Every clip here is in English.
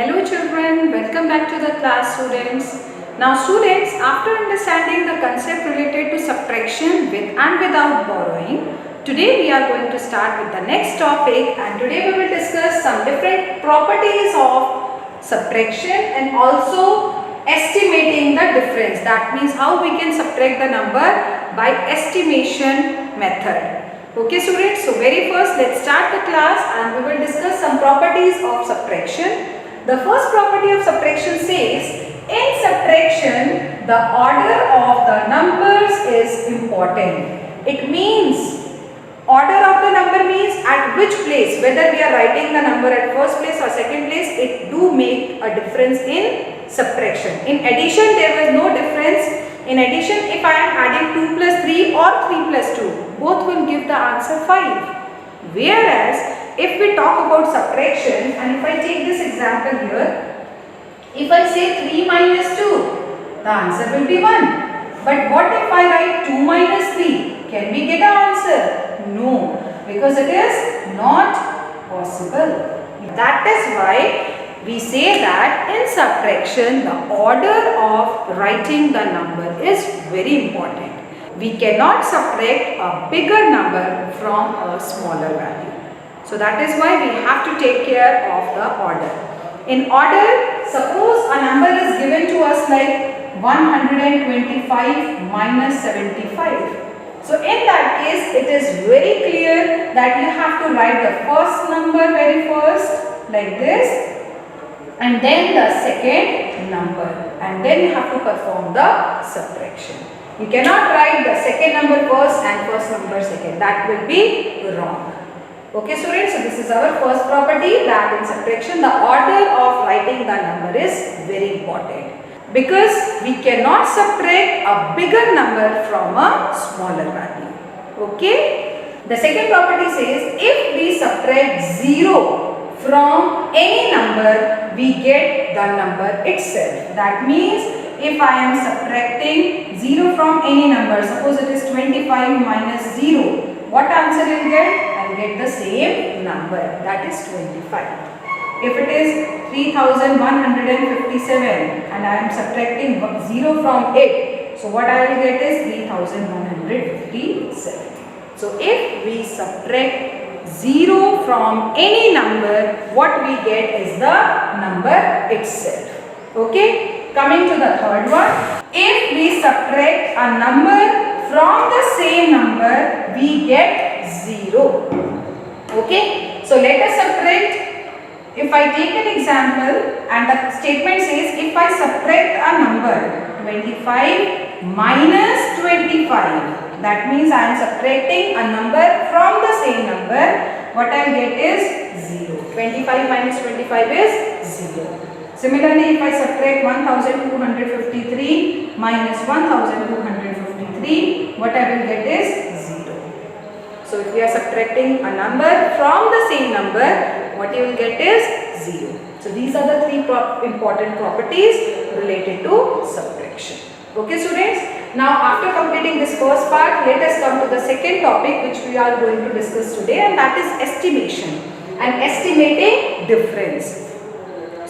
Hello children, welcome back to the class students. Now students, after understanding the concept related to subtraction with and without borrowing, today we are going to start with the next topic, and today we will discuss some different properties of subtraction and also estimating the difference. That means how we can subtract the number by estimation method. Okay students, so very first let's start the class and we will discuss some properties of subtraction. The first property of subtraction says, in subtraction, the order of the numbers is important. It means, order of the number means at which place, whether we are writing the number at first place or second place, it do make a difference in subtraction. In addition, there was no difference. In addition, if I am adding 2 plus 3 or 3 plus 2, both will give the answer 5. Whereas, if we talk about subtraction, and if I take this example here, if I say 3 minus 2, the answer will be 1. But what if I write 2 minus 3? Can we get an answer? No, because it is not possible. That is why we say that in subtraction, the order of writing the number is very important. We cannot subtract a bigger number from a smaller value. So that is why we have to take care of the order. In order, suppose a number is given to us like 125 minus 75. So in that case, it is very clear that you have to write the first number very first like this, and then the second number, and then you have to perform the subtraction. You cannot write the second number first and first number second. That will be wrong. Okay students, so this is our first property, that in subtraction the order of writing the number is very important. Because we cannot subtract a bigger number from a smaller value. Okay. The second property says, if we subtract 0 from any number, we get the number itself. That means, if I am subtracting 0 from any number, suppose it is 25 minus 0, what answer will get? I will get the same number, that is 25. If it is 3157 and I am subtracting 0 from it, so what I will get is 3157. So if we subtract 0 from any number, what we get is the number itself. Okay, coming to the third one. If we subtract a number from the same number, we get 0. Okay, so let us subtract. If I take an example and the statement says, if I subtract a number 25 minus 25, that means I am subtracting a number from the same number, what I will get is 0. 25 minus 25 is 0. Similarly, if I subtract 1253 minus 1253, what I will get is 0. So if we are subtracting a number from the same number, what you will get is 0. So these are the three important properties related to subtraction. Okay students, now after completing this first part, let us come to the second topic which we are going to discuss today, and that is estimation and estimating difference.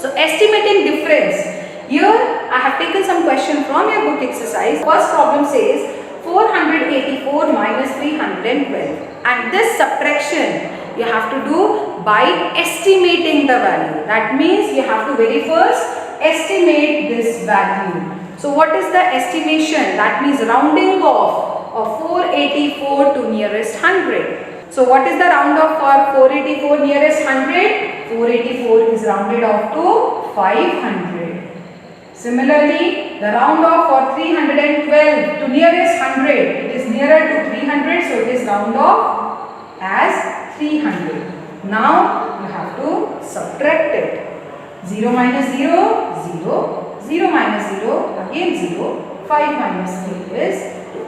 So estimating difference, here I have taken some question from your book exercise. First problem says 484 minus 312, and this subtraction you have to do by estimating the value. That means you have to very first estimate this value. So what is the estimation? That means rounding off of 484 to nearest 100. So what is the round off for 484 nearest 100? 484 is rounded off to 500. Similarly, the round off for 312 to nearest 100, it is nearer to 300, so it is round off as 300. Now you have to subtract it. 0 minus 0, 0. 0 minus 0, again 0. 5 minus 3 is 2.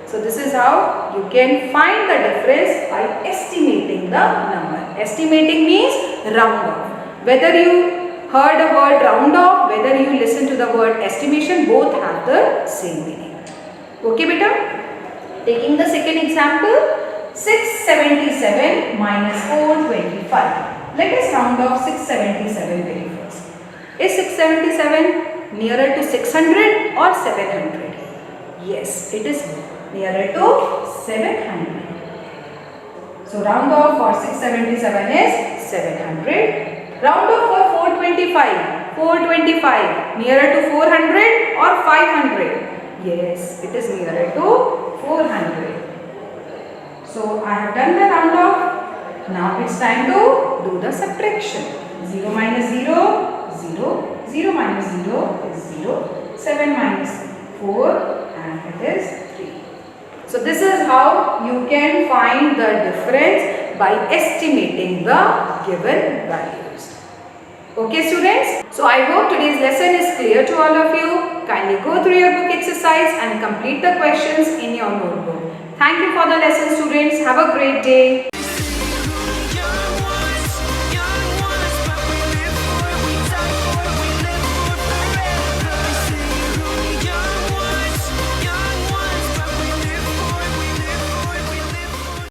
So this is how you can find the difference by estimating the number. Estimating means round off. Whether you heard a word round off, whether you listen to the word estimation, both have the same meaning. Okay beta? Taking the second example, 677 minus 425. Let us round off 677 very first. 677 nearer to 600 or 700? Yes, it is nearer to 700. So round off for 677 is 700. Round off for 425. 425 nearer to 400 or 500? Yes, it is nearer to 400. So I have done the round off. Now it's time to do the subtraction. 0 minus 0, 0. 0 minus 0 is 0. 7 minus 4 and it is 3. So this is how you can find the difference by estimating the given values. Okay students, so I hope today's lesson is clear to all of you. Kindly go through your book exercise and complete the questions in your notebook. Thank you for the lesson students. Have a great day.